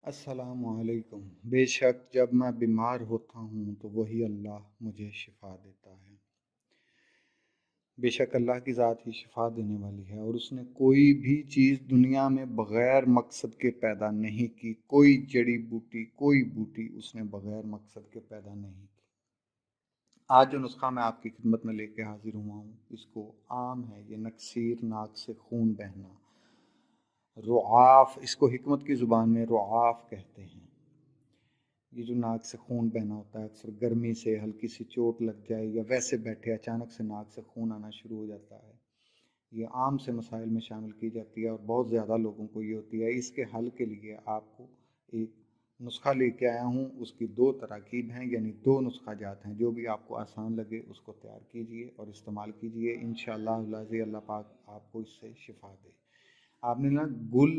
السلام علیکم۔ بے شک جب میں بیمار ہوتا ہوں تو وہی اللہ مجھے شفا دیتا ہے۔ بے شک اللہ کی ذات ہی شفا دینے والی ہے، اور اس نے کوئی بھی چیز دنیا میں بغیر مقصد کے پیدا نہیں کی۔ کوئی جڑی بوٹی، کوئی بوٹی اس نے بغیر مقصد کے پیدا نہیں کی۔ آج جو نسخہ میں آپ کی خدمت میں لے کے حاضر ہوا ہوں، اس کو عام ہے یہ نکسیر، ناک سے خون بہنا، رعاف، اس کو حکمت کی زبان میں رعاف کہتے ہیں۔ یہ جو ناک سے خون بہنا ہوتا ہے، اکثر گرمی سے ہلکی سی چوٹ لگ جائے یا ویسے بیٹھے اچانک سے ناک سے خون آنا شروع ہو جاتا ہے، یہ عام سے مسائل میں شامل کی جاتی ہے اور بہت زیادہ لوگوں کو یہ ہوتی ہے۔ اس کے حل کے لیے آپ کو ایک نسخہ لے کے آیا ہوں، اس کی 2 تراکیب ہیں، یعنی 2 نسخہ جات ہیں۔ جو بھی آپ کو آسان لگے اس کو تیار کیجئے اور استعمال کیجئے، انشاءاللہ العزیز اللہ پاک آپ کو اس سے شفا دے۔ آپ نے نا گل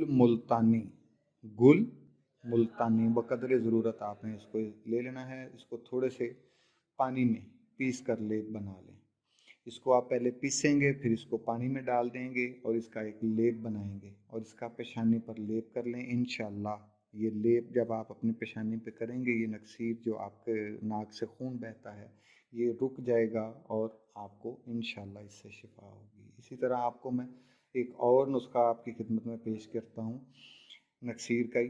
ملتانی بقدر ضرورت آپ نے اس کو لے لینا ہے۔ اس کو تھوڑے سے پانی میں پیس کر لیپ بنا لیں۔ اس کو آپ پہلے پیسیں گے، پھر اس کو پانی میں ڈال دیں گے اور اس کا ایک لیپ بنائیں گے اور اس کا پیشانی پر لیپ کر لیں۔ انشاءاللہ یہ لیپ جب آپ اپنی پیشانی پہ کریں گے، یہ نکسیر جو آپ کے ناک سے خون بہتا ہے یہ رک جائے گا اور آپ کو انشاءاللہ اس سے شفا ہوگی۔ اسی طرح آپ کو میں ایک اور نسخہ آپ کی خدمت میں پیش کرتا ہوں نکسیر کا ہی،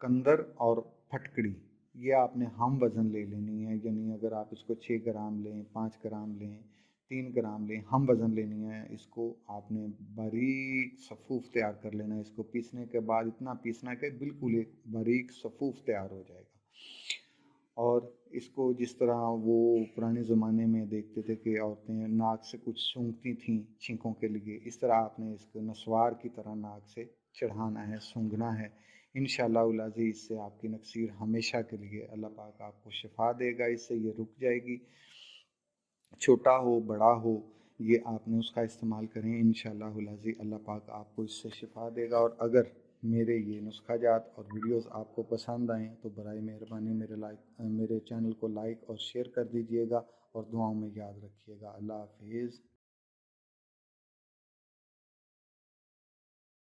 کندر اور پھٹکڑی۔ یہ آپ نے ہم وزن لے لینی ہے، یعنی اگر آپ اس کو 6 گرام لیں، 5 گرام لیں، 3 گرام لیں، ہم وزن لینی ہے۔ اس کو آپ نے باریک صفوف تیار کر لینا ہے۔ اس کو پیسنے کے بعد اتنا پیسنا ہے کہ بالکل ایک باریک صفوف تیار ہو جائے گا۔ اور اس کو جس طرح وہ پرانے زمانے میں دیکھتے تھے کہ عورتیں ناک سے کچھ سونگھتی تھیں چھینکوں کے لیے، اس طرح آپ نے اس کو نسوار کی طرح ناک سے چڑھانا ہے، سونگھنا ہے۔ انشاءاللہ العزیز اس سے آپ کی نکسیر ہمیشہ کے لیے اللہ پاک آپ کو شفا دے گا، اس سے یہ رک جائے گی۔ چھوٹا ہو بڑا ہو، یہ آپ نے اس کا استعمال کریں، انشاءاللہ العزیز اللہ پاک آپ کو اس سے شفا دے گا۔ اور اگر میرے یہ نسخہ جات اور ویڈیوز آپ کو پسند آئیں تو برائے مہربانی میرے چینل کو لائک اور شیئر کر دیجئے گا اور دعاؤں میں یاد رکھیے گا۔ اللہ حافظ۔